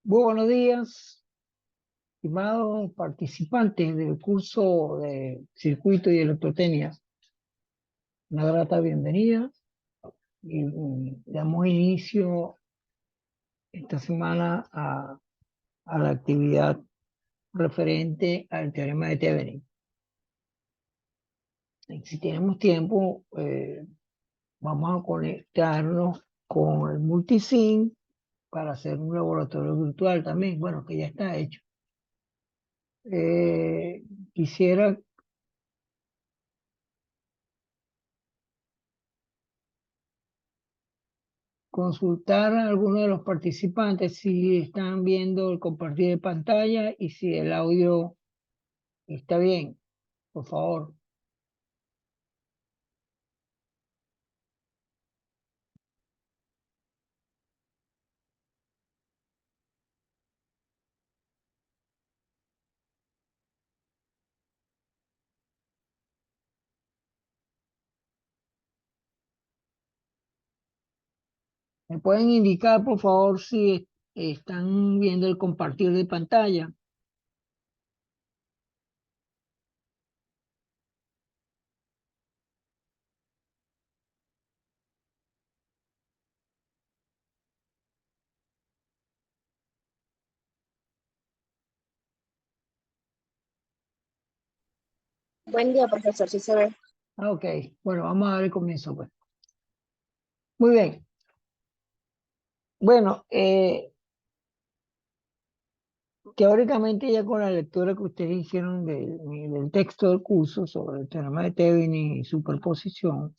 Muy buenos días, estimados participantes del curso de Circuito y Electrotecnia. Una grata bienvenida y damos inicio esta semana a la actividad referente al teorema de Thevenin. Si tenemos tiempo, vamos a conectarnos con el Multisync para hacer un laboratorio virtual también, bueno, que ya está hecho. Quisiera consultar a algunos de los participantes si están viendo el compartir de pantalla y si el audio está bien, por favor. ¿Me pueden indicar, por favor, si están viendo el compartir de pantalla? Buen día, profesor, sí se ve. Ok, bueno, vamos a dar el comienzo, pues. Muy bien. Bueno, teóricamente ya con la lectura que ustedes hicieron del texto del curso sobre el teorema de Thevenin y superposición,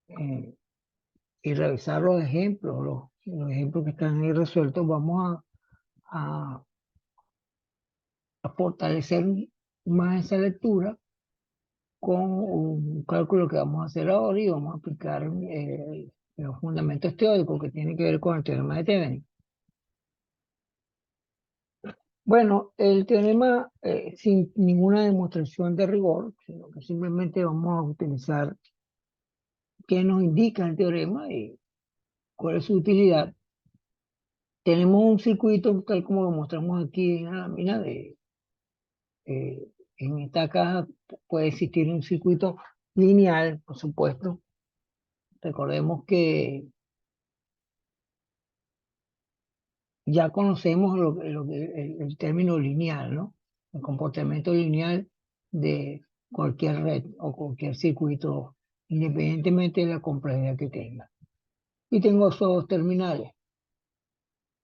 eh, y revisar los ejemplos, los ejemplos que están ahí resueltos, vamos a, a fortalecer más esa lectura con un cálculo que vamos a hacer ahora y vamos a aplicar los fundamentos teóricos que tienen que ver con el teorema de Thevenin. Bueno, el teorema sin ninguna demostración de rigor, sino que simplemente vamos a utilizar qué nos indica el teorema y cuál es su utilidad. Tenemos un circuito tal como lo mostramos aquí en la lámina en esta caja puede existir un circuito lineal, por supuesto. Recordemos que ya conocemos el término lineal, ¿no? El comportamiento lineal de cualquier red o cualquier circuito, independientemente de la complejidad que tenga. Y tengo esos dos terminales.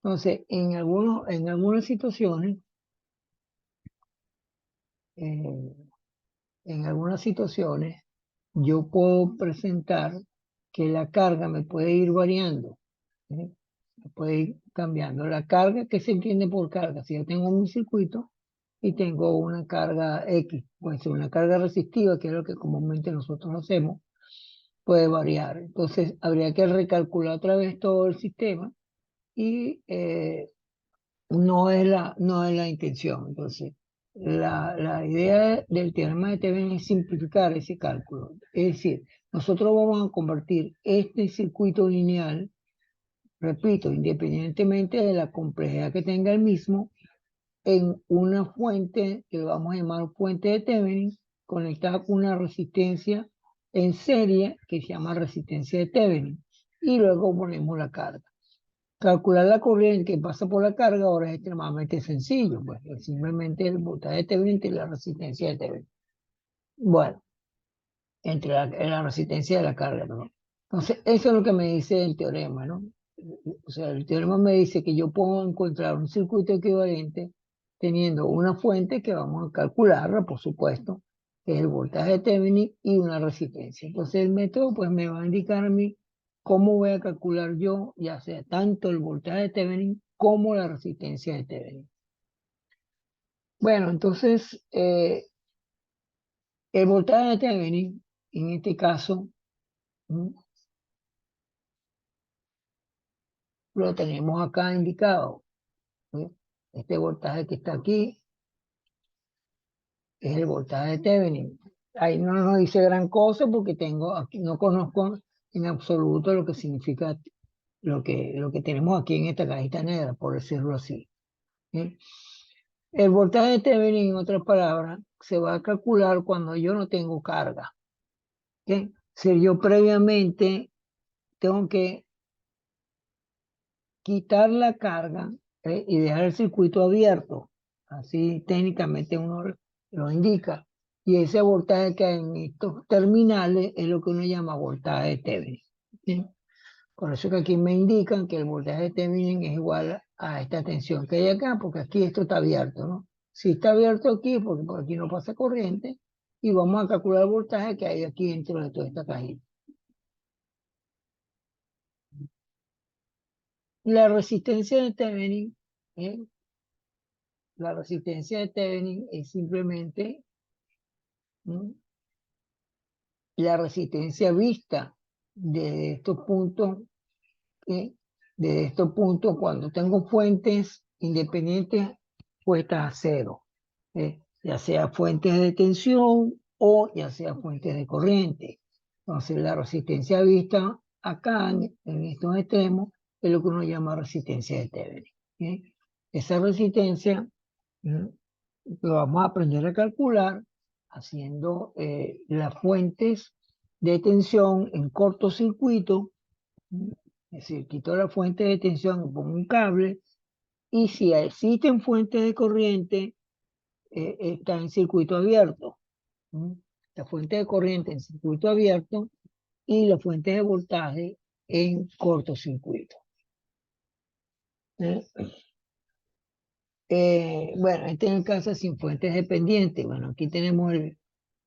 Entonces, en algunas situaciones, eh, yo puedo presentar que la carga me puede ir variando, ¿sí? Me puede ir cambiando. La carga, ¿qué se entiende por carga? Si yo tengo un circuito y tengo una carga X, puede ser una carga resistiva, que es lo que comúnmente nosotros hacemos, puede variar. Entonces, habría que recalcular otra vez todo el sistema y no es la intención. Entonces, la idea del teorema de Thevenin es simplificar ese cálculo. Es decir, nosotros vamos a convertir este circuito lineal, repito, independientemente de la complejidad que tenga el mismo, en una fuente que vamos a llamar fuente de Thevenin, conectada con una resistencia en serie que se llama resistencia de Thevenin. Y luego ponemos la carga. Calcular la corriente que pasa por la carga ahora es extremadamente sencillo, pues es simplemente el voltaje de Thevenin y la resistencia de Thevenin. Bueno, entre la resistencia de la carga, ¿no? Entonces, eso es lo que me dice el teorema, ¿no? O sea, el teorema me dice que yo puedo encontrar un circuito equivalente teniendo una fuente que vamos a calcularla, por supuesto, que es el voltaje de Thevenin y una resistencia. Entonces, el método pues me va a indicar a mí cómo voy a calcular yo, ya sea tanto el voltaje de Thevenin como la resistencia de Thevenin. Bueno, entonces, el voltaje de Thevenin, en este caso, lo tenemos acá indicado, ¿sí? Este voltaje que está aquí es el voltaje de Thevenin. Ahí no nos dice gran cosa porque tengo aquí, no conozco en absoluto lo que significa lo que tenemos aquí en esta cajita negra, por decirlo así. ¿Sí? El voltaje de Thevenin, en otras palabras, se va a calcular cuando yo no tengo carga. ¿Sí? Si yo previamente tengo que quitar la carga y dejar el circuito abierto, así técnicamente uno lo indica, y ese voltaje que hay en estos terminales es lo que uno llama voltaje de Thevenin. ¿Sí? Por eso que aquí me indican que el voltaje de Thevenin es igual a esta tensión que hay acá, porque aquí esto está abierto, ¿no? Si está abierto aquí, porque por aquí no pasa corriente, y vamos a calcular el voltaje que hay aquí dentro de toda esta cajita. La resistencia de Thevenin, ¿eh? La resistencia de Thevenin es simplemente, ¿no?, la resistencia vista de estos puntos, ¿eh?, de estos puntos cuando tengo fuentes independientes puestas a cero, ya sea fuentes de tensión o ya sea fuentes de corriente. Entonces la resistencia vista acá en estos extremos es lo que uno llama resistencia de Thevenin. ¿Eh? Esa resistencia, ¿no?, lo vamos a aprender a calcular haciendo las fuentes de tensión en cortocircuito. Es decir, quito la fuente de tensión, pongo un cable, y si existen fuentes de corriente, está en circuito abierto. La fuente de corriente en circuito abierto y la fuente de voltaje en cortocircuito. ¿Eh? Bueno, este es el caso sin fuentes dependientes. Bueno, aquí tenemos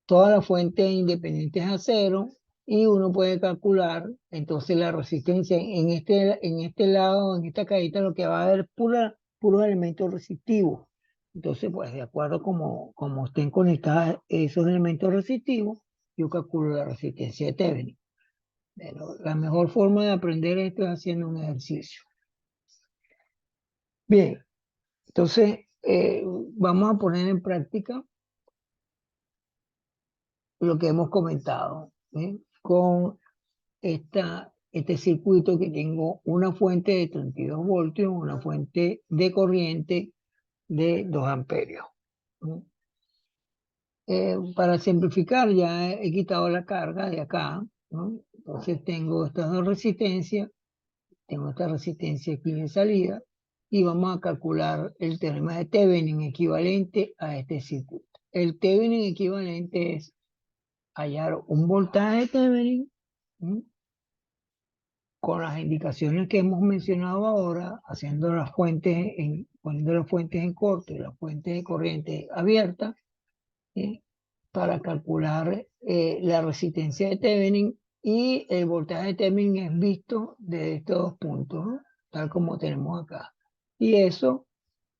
todas las fuentes independientes a cero y uno puede calcular entonces la resistencia en este lado, en esta cajita, lo que va a haber puros elementos resistivos. Entonces, pues de acuerdo como estén conectados esos elementos resistivos, yo calculo la resistencia de Thevenin. Pero la mejor forma de aprender esto es haciendo un ejercicio. Bien, entonces vamos a poner en práctica lo que hemos comentado, con este circuito que tengo una fuente de 32 voltios, una fuente de corriente de 2 amperios. Para simplificar, ya he quitado la carga de acá, ¿no? Entonces tengo estas dos resistencias, tengo esta resistencia aquí de salida, y vamos a calcular el teorema de Thevenin equivalente a este circuito. El Thevenin equivalente es hallar un voltaje de Thevenin, ¿sí?, con las indicaciones que hemos mencionado ahora, poniendo las fuentes en corto y las fuentes de corriente abierta, ¿sí?, para calcular la resistencia de Thevenin, y el voltaje de Thevenin es visto de estos dos puntos, ¿no?, tal como tenemos acá. Y eso,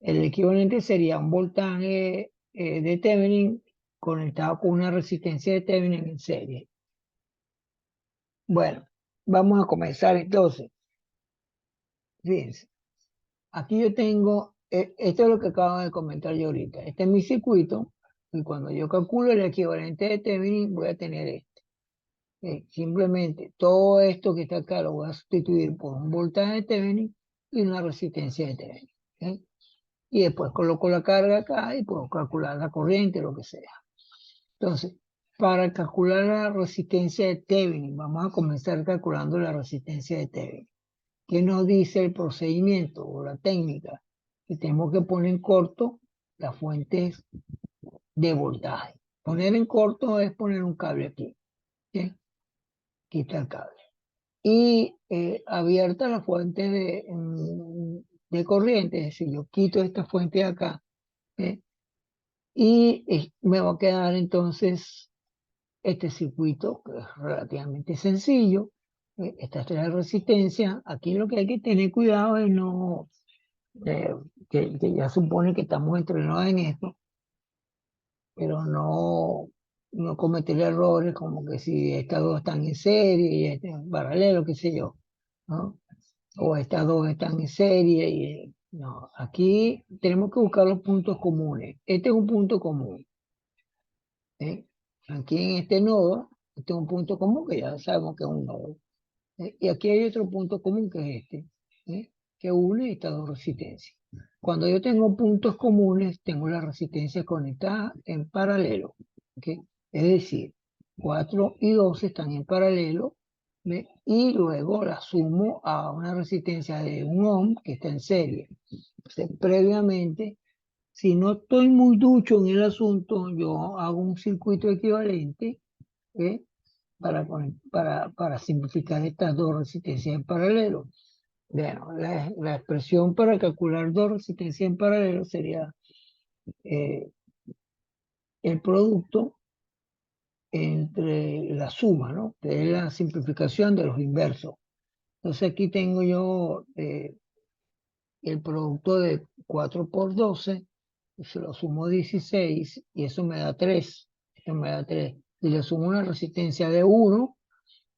el equivalente sería un voltaje de Thevenin conectado con una resistencia de Thevenin en serie. Bueno, vamos a comenzar entonces. Fíjense, aquí yo tengo, esto es lo que acabo de comentar yo ahorita. Este es mi circuito, y cuando yo calculo el equivalente de Thevenin, voy a tener este. Simplemente todo esto que está acá lo voy a sustituir por un voltaje de Thevenin y una resistencia de Thevenin. Y después coloco la carga acá y puedo calcular la corriente, lo que sea. Entonces, para calcular la resistencia de Thevenin, vamos a comenzar calculando la resistencia de Thevenin. ¿Qué nos dice el procedimiento o la técnica? Que tenemos que poner en corto las fuentes de voltaje. Poner en corto es poner un cable aquí. ¿Sí? Aquí está el cable. Y abierta la fuente de corriente, es decir, yo quito esta fuente de acá. ¿Sí? Y me va a quedar entonces este circuito, que es relativamente sencillo. Estas tres resistencias. Aquí lo que hay que tener cuidado es no, que ya supone que estamos entrenados en esto, pero no cometer errores como que si estas dos están en serie y este en paralelo, qué sé yo, ¿no? O estas dos están en serie y no, aquí tenemos que buscar los puntos comunes. Este es un punto común, ¿eh? Aquí en este nodo, este es un punto común que ya sabemos que es un nodo. Y aquí hay otro punto común que es este, que une estas dos resistencias. Cuando yo tengo puntos comunes, tengo las resistencias conectadas en paralelo. ¿Ok? Es decir, 4 y 12 están en paralelo, y luego las sumo a una resistencia de 1 ohm que está en serie. Entonces, previamente, si no estoy muy ducho en el asunto, yo hago un circuito equivalente, ¿eh? para simplificar estas dos resistencias en paralelo. Bueno, la expresión para calcular dos resistencias en paralelo sería eh, el producto entre la suma, ¿no? Que es la simplificación de los inversos. Entonces aquí tengo yo el producto de 4 por 12, se lo sumo 16 y eso me da 3. Esto me da 3. Si le sumo una resistencia de 1,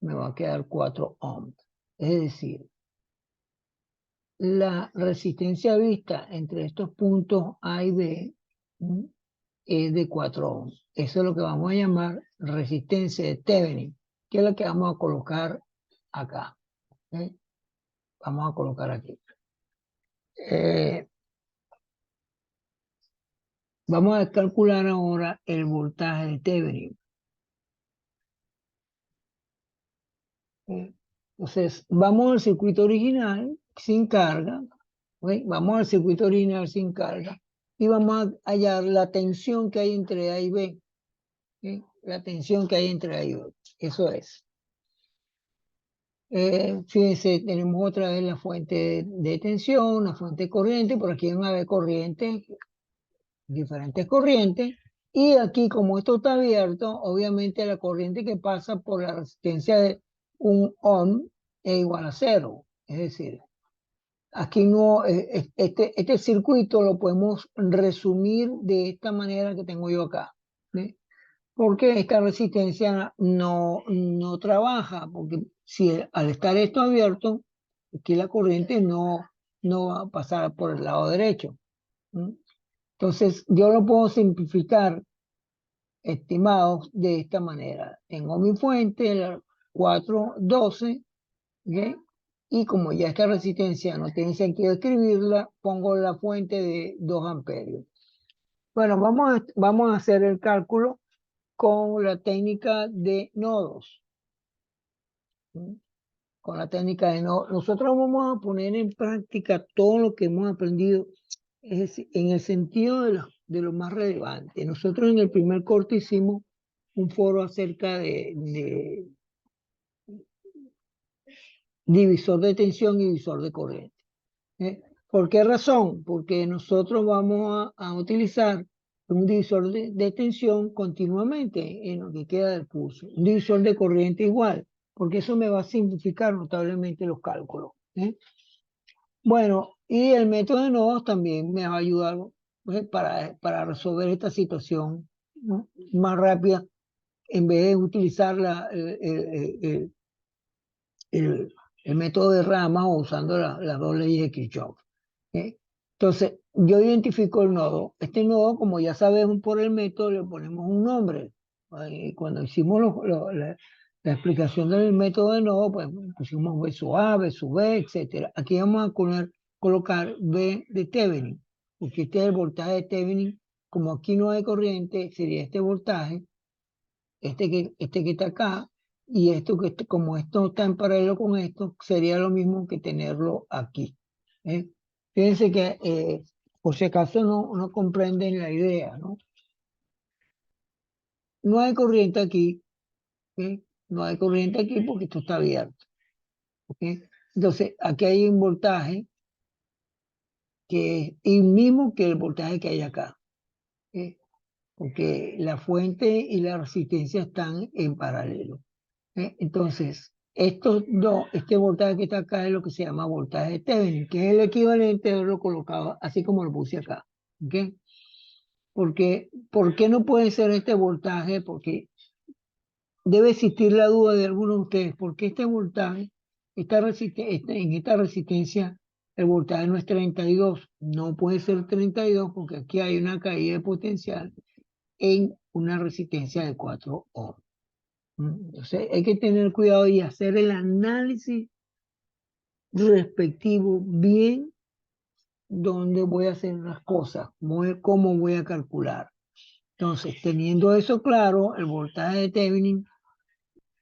me va a quedar 4 ohms. Es decir, la resistencia vista entre estos puntos A y B es de 4 ohms. Eso es lo que vamos a llamar resistencia de Thevenin, que es la que vamos a colocar acá. ¿Ok? Vamos a colocar aquí. Vamos a calcular ahora el voltaje de Thevenin. Entonces, vamos al circuito original sin carga. ¿Ok? Vamos al circuito original sin carga y vamos a hallar la tensión que hay entre A y B. ¿Ok? La tensión que hay entre A y B. Eso es. Fíjense, tenemos otra vez la fuente de tensión, la fuente de corriente. Por aquí van a haber corrientes, diferentes corrientes. Y aquí, como esto está abierto, obviamente la corriente que pasa por la resistencia de 1 ohm es igual a 0. Es decir, aquí no, este circuito lo podemos resumir de esta manera que tengo yo acá. ¿Sí? Porque esta resistencia no trabaja, porque si al estar esto abierto, aquí la corriente no va a pasar por el lado derecho. ¿Sí? Entonces, yo lo puedo simplificar, estimados, de esta manera. Tengo mi fuente, la 412, ¿ok? Y como ya esta resistencia no tiene sentido escribirla, pongo la fuente de 2 amperios. Bueno, vamos a hacer el cálculo con la técnica de nodos. ¿Sí? Con la técnica de nodos. Nosotros vamos a poner en práctica todo lo que hemos aprendido en el sentido de lo más relevante. Nosotros en el primer corte hicimos un foro acerca de divisor de tensión y divisor de corriente. ¿Por qué razón? Porque nosotros vamos a utilizar un divisor de tensión continuamente en lo que queda del curso. Un divisor de corriente igual, porque eso me va a simplificar notablemente los cálculos. Bueno, y el método de nodos también me va a ayudar para resolver esta situación, ¿no? Más rápida, en vez de utilizar el método de ramas o usando las dos leyes de Kirchhoff. ¿Eh? Entonces, yo identifico el nodo. Este nodo, como ya sabemos por el método, le ponemos un nombre. Cuando hicimos la explicación del método de nodo, pues pusimos B sub A, B sub B, etc. Aquí vamos a colocar B de Thevenin, porque este es el voltaje de Thevenin. Como aquí no hay corriente, sería este voltaje, este que está acá, y esto como esto está en paralelo con esto, sería lo mismo que tenerlo aquí. ¿Eh? Fíjense que por si acaso no comprenden la idea, ¿no? No hay corriente aquí, ¿ok? No hay corriente aquí porque esto está abierto. ¿Ok? Entonces, aquí hay un voltaje que es el mismo que el voltaje que hay acá. ¿Ok? Porque la fuente y la resistencia están en paralelo. Entonces, estos dos, este voltaje que está acá es lo que se llama voltaje de Thevenin, que es el equivalente de haberlo colocado así como lo puse acá. ¿Ok? Porque, ¿por qué no puede ser este voltaje? Porque debe existir la duda de algunos de ustedes, ¿por qué este voltaje, en esta resistencia, el voltaje no es 32? No puede ser 32 porque aquí hay una caída de potencial en una resistencia de 4 ohms. Entonces hay que tener cuidado y hacer el análisis respectivo bien dónde voy a hacer las cosas, cómo voy a calcular. Entonces, teniendo eso claro, el voltaje de Thevenin,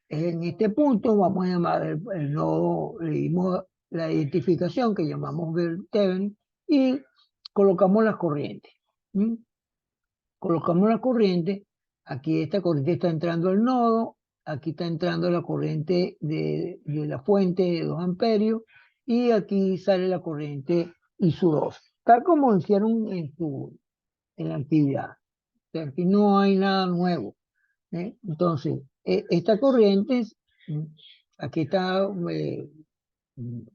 en este punto vamos a llamar el nodo, le dimos la identificación que llamamos Thevenin y colocamos las corrientes. ¿Mm? Colocamos la corriente, aquí esta corriente está entrando al nodo, aquí está entrando la corriente de la fuente de 2 amperios y aquí sale la corriente ISU2, tal como hicieron en la actividad. O sea, aquí no hay nada nuevo. Entonces, esta corriente, mm, aquí está un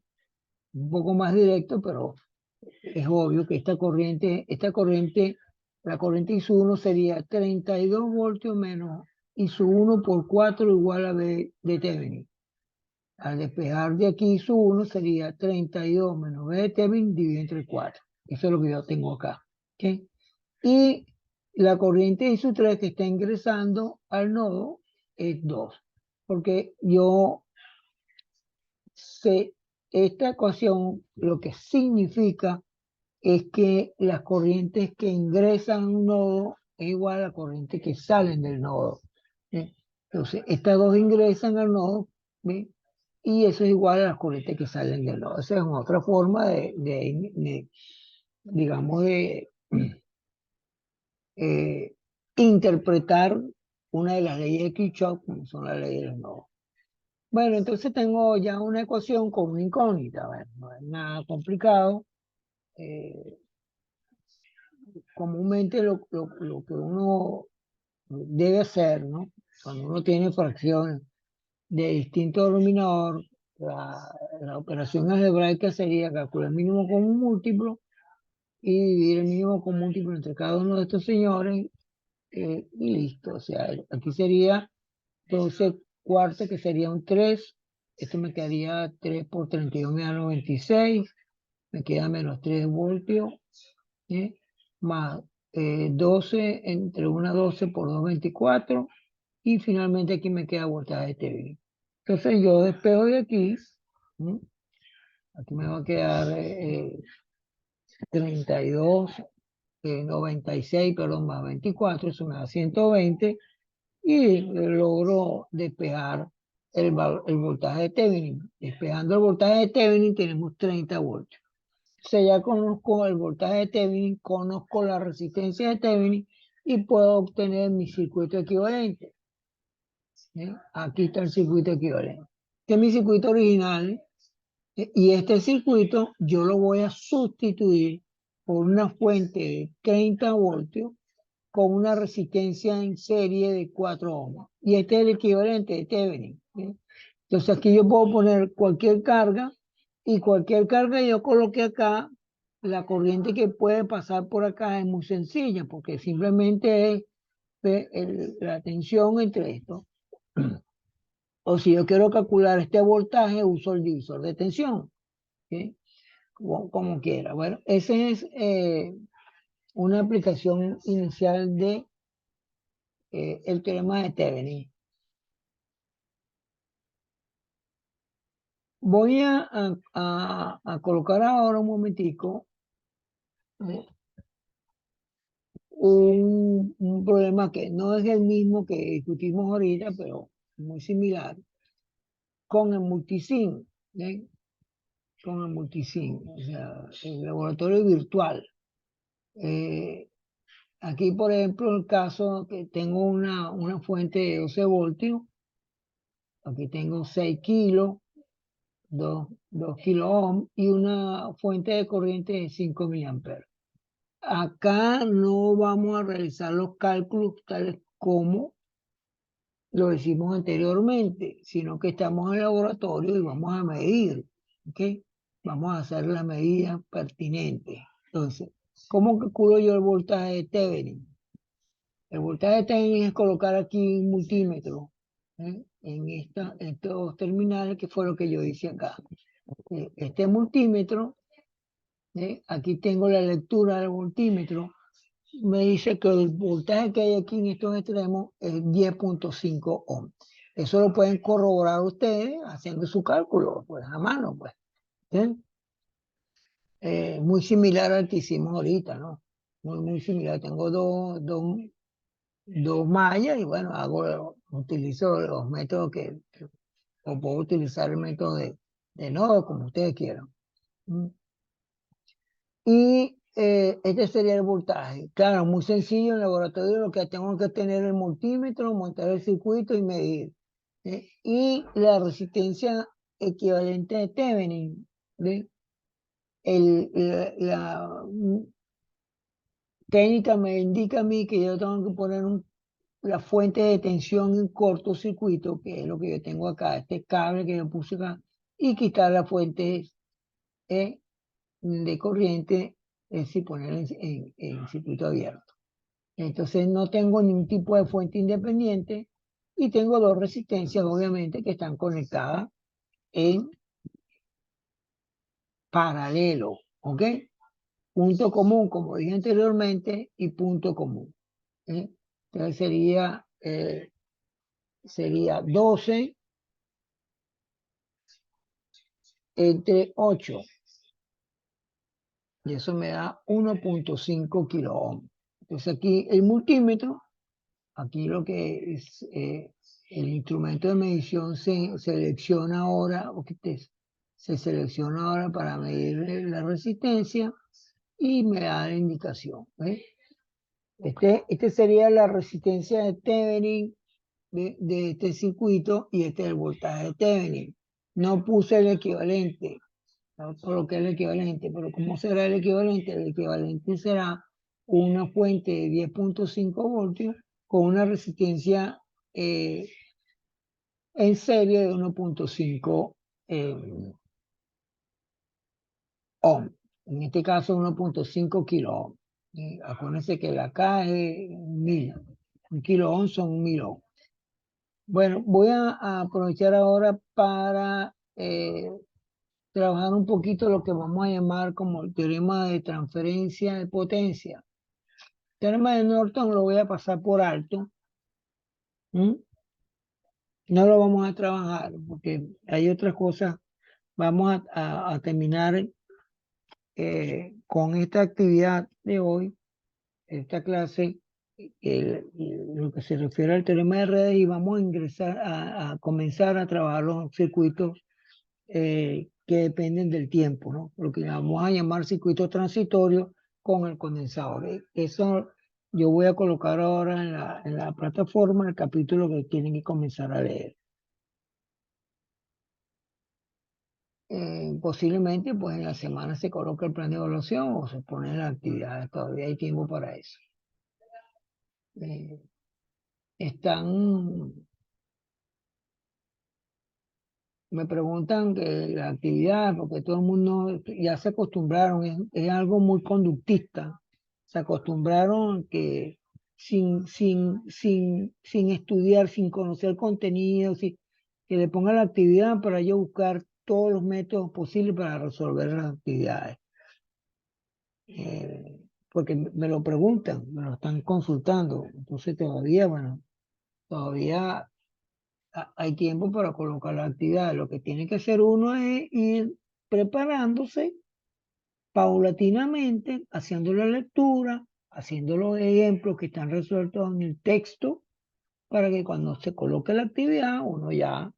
poco más directo, pero es obvio que la corriente ISU1 sería 32 voltios menos ISU1 por 4 igual a B de Thevenin. Al despejar de aquí ISU1 sería 32 menos B de Thevenin dividido entre 4. Eso es lo que yo tengo acá. ¿Okay? Y la corriente ISU3 que está ingresando al nodo es 2. Porque yo sé, esta ecuación lo que significa es que las corrientes que ingresan a un nodo es igual a la corriente que salen del nodo. ¿Sí? Entonces, estas dos ingresan al nodo, ¿sí? Y eso es igual a las corrientes que salen del nodo. Esa es otra forma digamos, de eh, interpretar una de las leyes de Kirchhoff, como son las leyes de los nodos. Bueno, entonces tengo ya una ecuación con una incógnita. Bueno, no es nada complicado. Eh, Comúnmente lo que uno debe hacer, ¿no? Cuando uno tiene fracciones de distinto denominador, la operación algebraica sería calcular el mínimo común múltiplo y dividir el mínimo común múltiplo entre cada uno de estos señores y listo. O sea, aquí sería 12 cuartos, que sería un 3. Esto me quedaría 3 por 32, me da 96. Me queda menos 3 voltios. ¿Sí? Más 12 entre 1 12 por 2, 24. Y finalmente aquí me queda voltaje de Thevenin. Entonces yo despejo de aquí. ¿Sí? Aquí me va a quedar 32, 96, perdón, más 24, eso me da 120 y logro despejar el voltaje de Thevenin. Despejando el voltaje de Thevenin tenemos 30 voltios. O sea, ya conozco el voltaje de Thevenin, conozco la resistencia de Thevenin y puedo obtener mi circuito equivalente. ¿Sí? Aquí está el circuito equivalente. Este es mi circuito original y este circuito yo lo voy a sustituir por una fuente de 30 voltios con una resistencia en serie de 4 ohms. Y este es el equivalente de Thevenin. ¿Sí? Entonces aquí yo puedo poner cualquier carga y cualquier carga yo coloqué acá, la corriente que puede pasar por acá es muy sencilla porque simplemente es la tensión entre esto. O si yo quiero calcular este voltaje, uso el divisor de tensión. ¿Sí? Como quiera. Bueno, esa es una aplicación inicial de el teorema de Thevenin. Voy a colocar ahora un momentico eh, un problema que no es el mismo que discutimos ahorita, pero muy similar, con el multisim, ¿eh? Con el multisim, o sea, el laboratorio virtual. Eh, Aquí, por ejemplo, el caso que tengo una fuente de 12 voltios, aquí tengo 6 kilos, 2 kilo ohm y una fuente de corriente de 5 miliamperes. Acá no vamos a realizar los cálculos tales como lo hicimos anteriormente, sino que estamos en el laboratorio y vamos a medir, ¿ok? Vamos a hacer las medidas pertinentes. Entonces, ¿cómo calculo yo el voltaje de Thevenin? El voltaje de Thevenin es colocar aquí un multímetro en estos terminales, que fue lo que yo hice acá. Este multímetro, aquí tengo la lectura del multímetro, me dice que el voltaje que hay aquí en estos extremos es 10.5 ohms. Eso lo pueden corroborar ustedes haciendo su cálculo, pues a mano, pues. ¿Sí? Muy similar al que hicimos ahorita, ¿no? Muy similar. Tengo dos mallas y bueno, utilizo los métodos o puedo utilizar el método de nodo, como ustedes quieran. ¿Mm? Y este sería el voltaje. Claro, muy sencillo. En el laboratorio lo que tengo que tener el multímetro, montar el circuito y medir. Y la resistencia equivalente de Thevenin. ¿Ve? La técnica me indica a mí que yo tengo que poner la fuente de tensión en cortocircuito, que es lo que yo tengo acá, este cable que yo puse acá, y quitar la fuente de corriente, y ponerla en circuito abierto. Entonces no tengo ningún tipo de fuente independiente y tengo dos resistencias, obviamente, que están conectadas en paralelo, ¿ok? Punto común, como dije anteriormente, y punto común. Entonces sería 12 entre 8 y eso me da 1.5 kilo ohm. Entonces aquí el multímetro, aquí lo que es el instrumento de medición se selecciona ahora, se selecciona ahora para medir la resistencia y me da la indicación. ¿Ves? Este sería la resistencia de Thevenin de este circuito y este es el voltaje de Thevenin. No puse el equivalente, no coloqué el equivalente, pero ¿cómo será el equivalente? El equivalente será una fuente de 10.5 voltios con una resistencia en serie de 1.5 eh, ohm. En este caso 1.5 kilo ohm. Acuérdense que la K es 1000. Un kilo ohm son 1000 ohm. Bueno, voy a aprovechar ahora para trabajar un poquito lo que vamos a llamar como el teorema de transferencia de potencia. El teorema de Norton lo voy a pasar por alto. ¿Mm? No lo vamos a trabajar porque hay otras cosas. Vamos a terminar con esta actividad de hoy, esta clase, lo que se refiere al teorema de redes y vamos a ingresar a comenzar a trabajar los circuitos que dependen del tiempo, ¿no? Lo que vamos a llamar circuito transitorio con el condensador. Eso yo voy a colocar ahora en la plataforma el capítulo que tienen que comenzar a leer. Posiblemente pues en la semana se coloca el plan de evaluación o se ponen las actividades, todavía hay tiempo para eso. Eh, están Me preguntan que la actividad, porque todo el mundo ya se acostumbraron, es algo muy conductista. Se acostumbraron que sin estudiar, sin conocer contenido, que le pongan la actividad para yo buscar todos los métodos posibles para resolver las actividades. Porque me lo preguntan, me lo están consultando. Entonces todavía, bueno, todavía hay tiempo para colocar la actividad. Lo que tiene que hacer uno es ir preparándose paulatinamente, haciendo la lectura, haciendo los ejemplos que están resueltos en el texto, para que cuando se coloque la actividad uno ya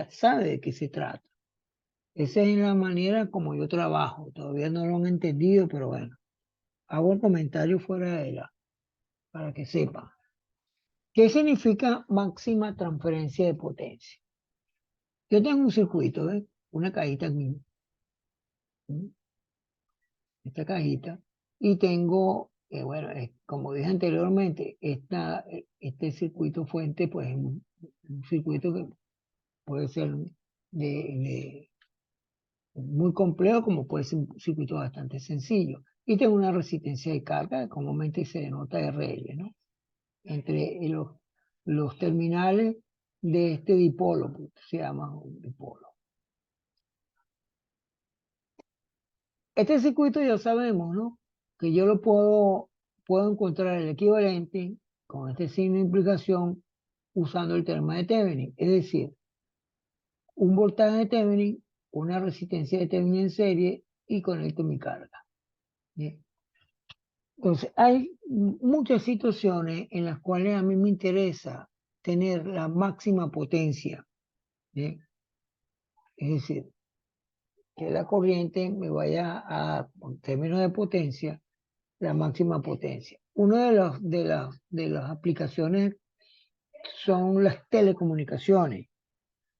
sabe de qué se trata. Esa es la manera como yo trabajo. Todavía no lo han entendido, pero bueno, hago el comentario fuera de la, para que sepan. ¿Qué significa máxima transferencia de potencia? Yo tengo un circuito, ¿ves? Una cajita aquí, ¿sí? Esta cajita, y tengo, bueno, como dije anteriormente, este circuito fuente, pues es un circuito que puede ser de muy complejo, como puede ser un circuito bastante sencillo. Y tengo una resistencia de carga, que comúnmente se denota RL, ¿no? Entre los terminales de este dipolo, pues, se llama un dipolo. Este circuito ya sabemos, ¿no? Que yo puedo encontrar el equivalente con este signo de implicación usando el teorema de Thevenin. Es decir, un voltaje de Thevenin, una resistencia de Thevenin en serie y conecto mi carga. ¿Bien? Entonces, hay muchas situaciones en las cuales a mí me interesa tener la máxima potencia. ¿Bien? Es decir, que la corriente me vaya a, en términos de potencia, la máxima potencia. Una de las aplicaciones son las telecomunicaciones.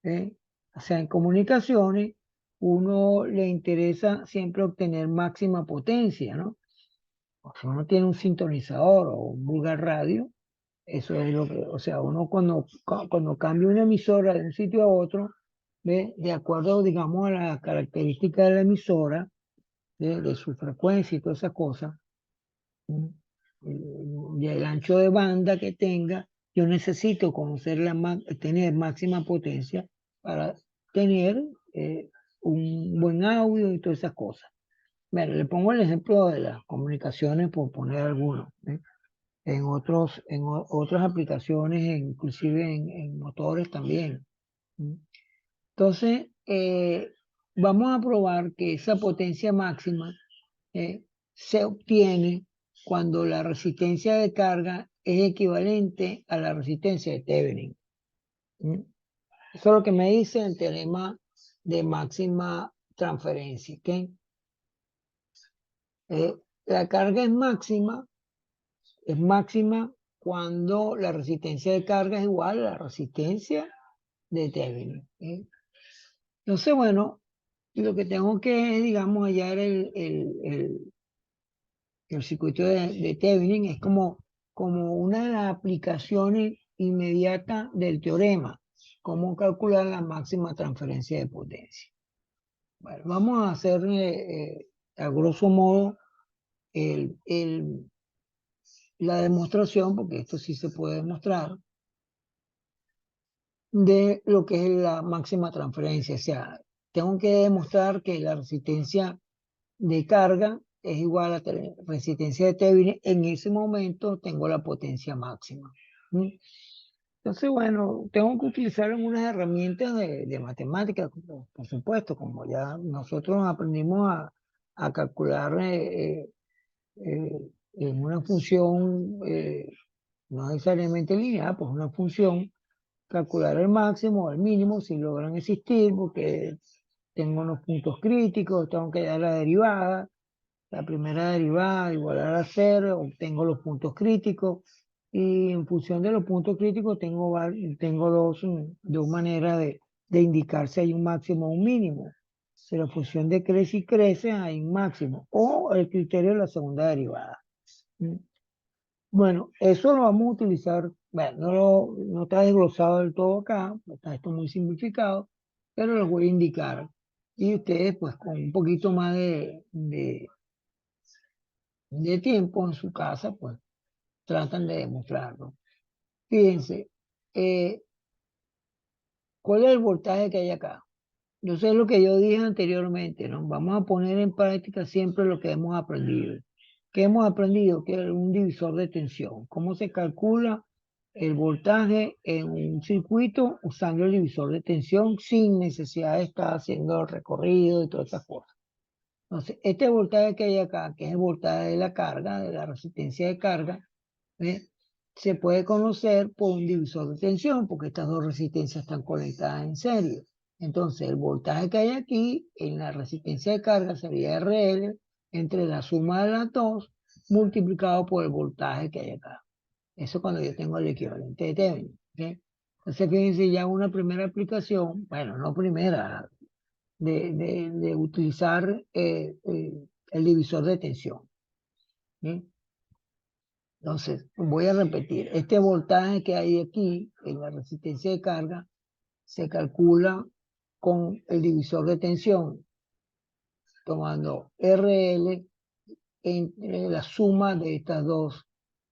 ¿Eh? O sea, en comunicaciones, uno le interesa siempre obtener máxima potencia, ¿no? O sea, uno tiene un sintonizador o un vulgar radio, eso es lo que, o sea, uno cuando cambia una emisora de un sitio a otro, ¿ve? De acuerdo, digamos, a la característica de la emisora, de su frecuencia y todas esas cosas, ¿m? Y el ancho de banda que tenga, yo necesito conocer tener máxima potencia para tener un buen audio y todas esas cosas. Bueno, le pongo el ejemplo de las comunicaciones por poner algunos. ¿Eh? Otras aplicaciones, inclusive en motores también. ¿Mm? Entonces, vamos a probar que esa potencia máxima se obtiene cuando la resistencia de carga es equivalente a la resistencia de Thevenin. ¿Mm? Eso es lo que me dice el teorema de máxima transferencia. ¿Okay? La carga es máxima cuando la resistencia de carga es igual a la resistencia de Thevenin. ¿Okay? Entonces, bueno, lo que tengo que, digamos, hallar el circuito de Thevenin es como una de las aplicaciones inmediatas del teorema, cómo calcular la máxima transferencia de potencia. Bueno, vamos a hacer a grosso modo la demostración, porque esto sí se puede demostrar, de lo que es la máxima transferencia. O sea, tengo que demostrar que la resistencia de carga es igual a la resistencia de Thevenin. En ese momento tengo la potencia máxima. ¿Mm? Entonces, bueno, tengo que utilizar unas herramientas de matemáticas, por supuesto, como ya nosotros aprendimos a calcular en una función no necesariamente lineal, pues una función, calcular el máximo o el mínimo si logran existir, porque tengo unos puntos críticos, tengo que dar la derivada, la primera derivada igualar a cero, obtengo los puntos críticos y en función de los puntos críticos tengo dos maneras de indicar si hay un máximo o un mínimo. Si la función decrece y crece, hay un máximo. O el criterio de la segunda derivada. ¿Mm? Bueno, eso lo vamos a utilizar, bueno, no está desglosado del todo acá, está esto muy simplificado, pero lo voy a indicar. Y ustedes, pues, con un poquito más de tiempo en su casa, pues, tratan de demostrarlo. Fíjense, eh, ¿cuál es el voltaje que hay acá? Yo sé lo que yo dije anteriormente, ¿no? Vamos a poner en práctica siempre lo que hemos aprendido. ¿Qué hemos aprendido? Que es un divisor de tensión. ¿Cómo se calcula el voltaje en un circuito usando el divisor de tensión sin necesidad de estar haciendo el recorrido y todas esas cosas? Entonces, este voltaje que hay acá, que es el voltaje de la carga, de la resistencia de carga, ¿eh? Se puede conocer por un divisor de tensión, porque estas dos resistencias están conectadas en serie. Entonces, el voltaje que hay aquí en la resistencia de carga sería RL entre la suma de las dos multiplicado por el voltaje que hay acá. Eso cuando yo tengo el equivalente de Thevenin. ¿Okay? Entonces, fíjense ya una primera aplicación, bueno, no primera, de utilizar el divisor de tensión. ¿Sí? Entonces, voy a repetir, este voltaje que hay aquí en la resistencia de carga se calcula con el divisor de tensión, tomando RL entre la suma de estas dos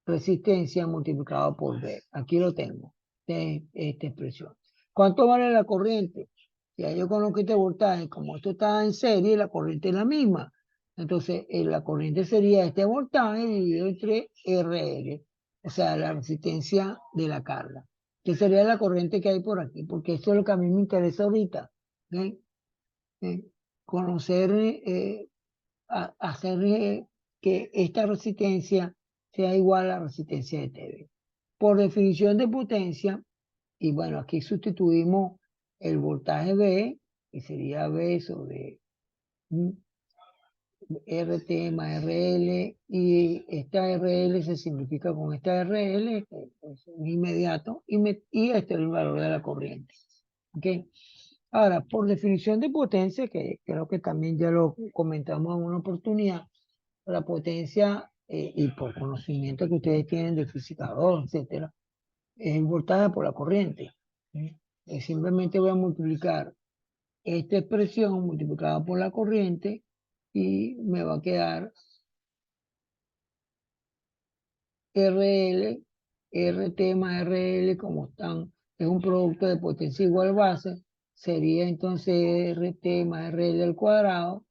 resistencias multiplicado por B. Aquí lo tengo, esta expresión. ¿Cuánto vale la corriente? Ya yo conozco este voltaje, como esto está en serie, la corriente es la misma. Entonces, la corriente sería este voltaje dividido entre RL, o sea, la resistencia de la carga. que sería la corriente que hay por aquí, porque esto es lo que a mí me interesa ahorita. ¿Ok? Conocer, hacer que esta resistencia sea igual a la resistencia de Tevin. Por definición de potencia, y bueno, aquí sustituimos el voltaje B, que sería B sobre RT más RL, y esta RL se simplifica con esta RL, que es inmediato, y este es el valor de la corriente. ¿Okay? Ahora, por definición de potencia, que creo que también ya lo comentamos en una oportunidad, la potencia, y por conocimiento que ustedes tienen de física 2, etcétera, es voltaje por la corriente. Simplemente voy a multiplicar esta expresión multiplicada por la corriente y me va a quedar RL, RT más RL, como están, es un producto de potencia igual base, sería entonces RT más RL al cuadrado,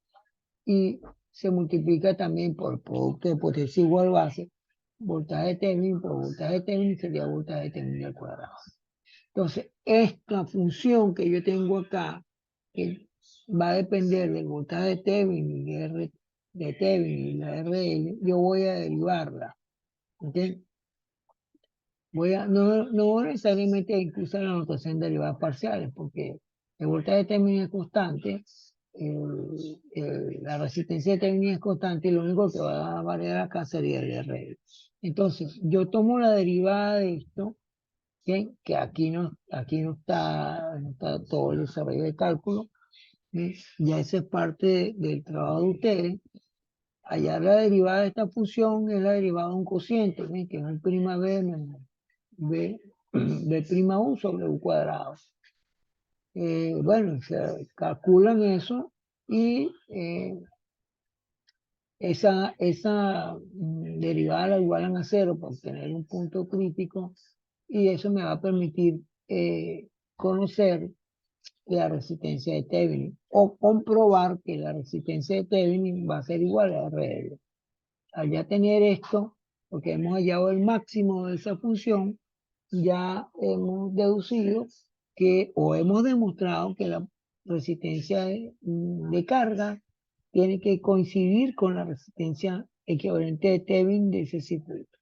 y se multiplica también por producto de potencia igual base, voltaje de Thevenin por voltaje de Thevenin sería voltaje de Thevenin al cuadrado. Entonces, esta función que yo tengo acá, que va a depender del voltaje de Thevenin y de Thevenin y la RL, yo voy a derivarla. ¿Okay? No necesariamente incluso la notación de derivadas parciales, porque el voltaje de Thevenin es constante, la resistencia de Thevenin es constante, y lo único que va a variar acá sería el RL. Entonces, yo tomo la derivada de esto, ¿okay? Que aquí no está todo el desarrollo de cálculo, ¿sí? Ya esa es parte del trabajo de ustedes. Hallar la derivada de esta función es la derivada de un cociente, ¿sí? Que es el prima b menos b, b prima u sobre u cuadrado. Bueno, se calculan eso, y esa derivada la igualan a cero para obtener un punto crítico, y eso me va a permitir conocer la resistencia de Thevenin o comprobar que la resistencia de Thevenin va a ser igual a RL. Al ya tener esto, porque hemos hallado el máximo de esa función, ya hemos deducido que, o hemos demostrado que la resistencia de carga tiene que coincidir con la resistencia equivalente de Thevenin de ese circuito.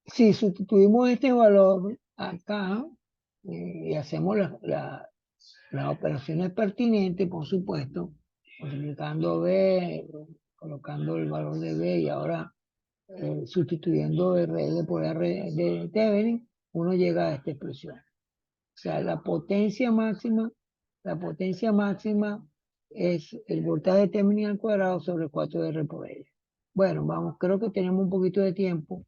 Si sustituimos este valor acá, y hacemos las operaciones pertinentes, por supuesto, multiplicando B, colocando el valor de B, y ahora sustituyendo RL por R de Thevenin, uno llega a esta expresión. O sea, la potencia máxima es el voltaje de Thevenin al cuadrado sobre 4R por L. Bueno, vamos, creo que tenemos un poquito de tiempo,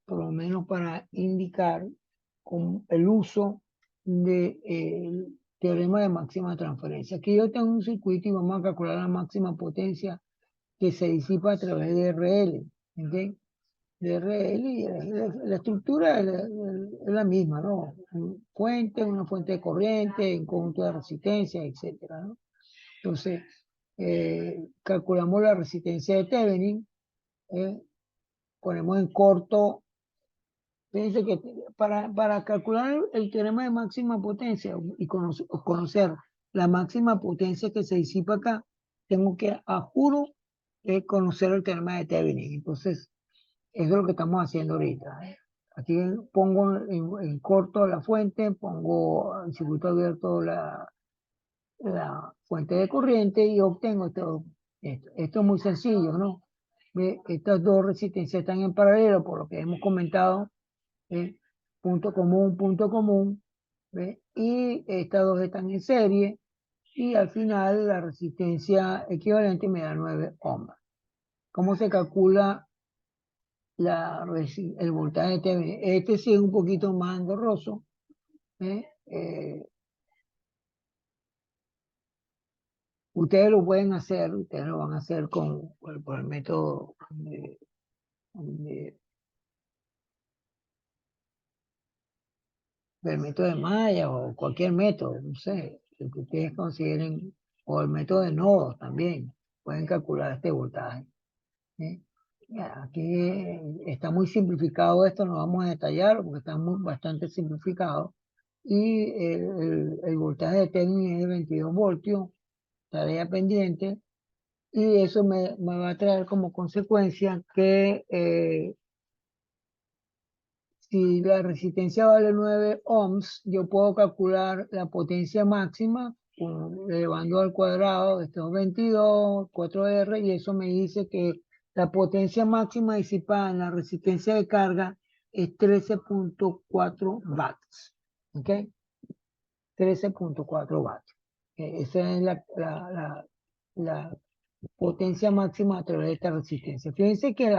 por lo menos para indicar con el uso del teorema de máxima transferencia. Aquí yo tengo un circuito y vamos a calcular la máxima potencia que se disipa a través de RL. ¿Okay? De RL, y la estructura es la misma, ¿no? Una fuente de corriente, un conjunto de resistencia, etcétera, ¿no? Entonces, calculamos la resistencia de Thevenin, ponemos en corto. Fíjense que para calcular el teorema de máxima potencia y conocer la máxima potencia que se disipa acá, tengo que, a juro, conocer el teorema de Thevenin. Entonces, eso es lo que estamos haciendo ahorita. Aquí pongo en corto la fuente, pongo en circuito abierto la fuente de corriente, y obtengo esto. Esto es muy sencillo, ¿no? Estas dos resistencias están en paralelo, por lo que hemos comentado. ¿Ve? Punto común, ¿ve? Y estas dos están en serie, y al final la resistencia equivalente me da 9 ohms. ¿Cómo se calcula el voltaje de Thevenin? Este sí es un poquito más engorroso, ¿eh? Ustedes lo pueden hacer, ustedes lo van a hacer por el método de, del método de Maya, o cualquier método, no sé, el que ustedes consideren, o el método de nodos también, pueden calcular este voltaje, ¿eh? Aquí está muy simplificado esto, no vamos a detallar porque está bastante simplificado. Y el voltaje de Thevenin es de 22 voltios, tarea pendiente, y eso me va a traer como consecuencia que si la resistencia vale 9 ohms, yo puedo calcular la potencia máxima elevando al cuadrado estos 22, 4R, y eso me dice que la potencia máxima disipada en la resistencia de carga es 13.4 watts. ¿Ok? 13.4 watts. Esa es la potencia máxima a través de esta resistencia. Fíjense que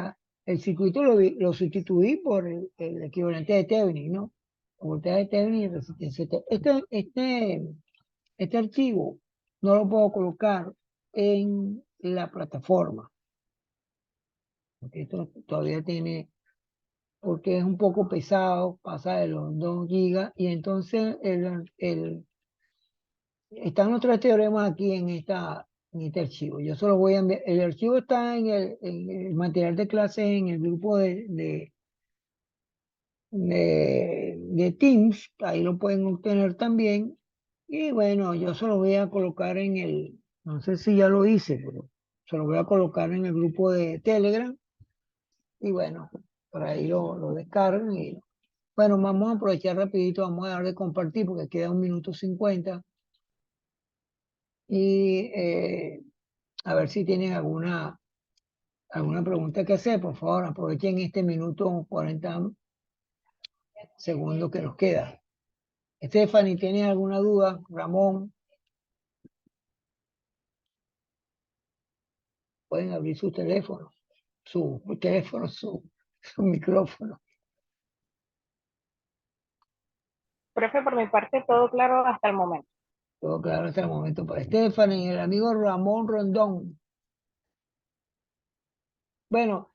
el circuito lo sustituí por el equivalente de Thevenin, ¿no? Voltaje de Thevenin y resistencia. Este archivo no lo puedo colocar en la plataforma, porque esto todavía tiene, porque es un poco pesado, pasa de los 2 gigas, y entonces están otros teoremas aquí en este archivo. Yo solo voy a enviar. El archivo está en el material de clase en el grupo de Teams. Ahí lo pueden obtener también. Y bueno, yo solo voy a colocar no sé si ya lo hice, pero se lo voy a colocar en el grupo de Telegram. Y bueno, por ahí lo descargan. Y bueno, vamos a aprovechar rapidito, vamos a dar de compartir porque queda 1 minuto 50. Y a ver si tienen alguna pregunta que hacer. Por favor, aprovechen este minuto 40 segundos que nos queda. Stephanie, ¿tiene alguna duda? Ramón, pueden abrir su micrófono. Profe, por mi parte, todo claro hasta el momento. Todo claro hasta el momento para Stephanie, el amigo Ramón Rondón. Bueno,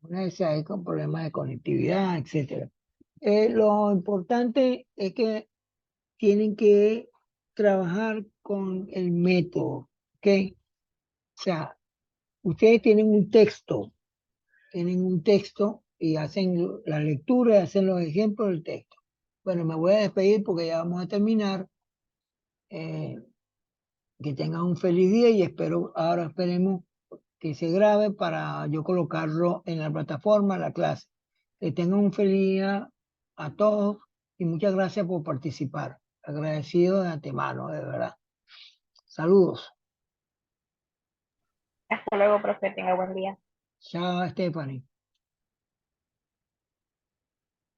una vez hay con problemas de conectividad, etcétera. Lo importante es que tienen que trabajar con el método, ¿ok? O sea, ustedes tienen un texto y hacen la lectura y hacen los ejemplos del texto. Bueno, me voy a despedir porque ya vamos a terminar. Eh, que tengan un feliz día y ahora esperemos que se grabe para yo colocarlo en la plataforma, la clase. Que tengan un feliz día a todos y muchas gracias por participar. Agradecido de antemano, de verdad. Saludos. Hasta luego, profe, tenga buen día. Chao, Stephanie.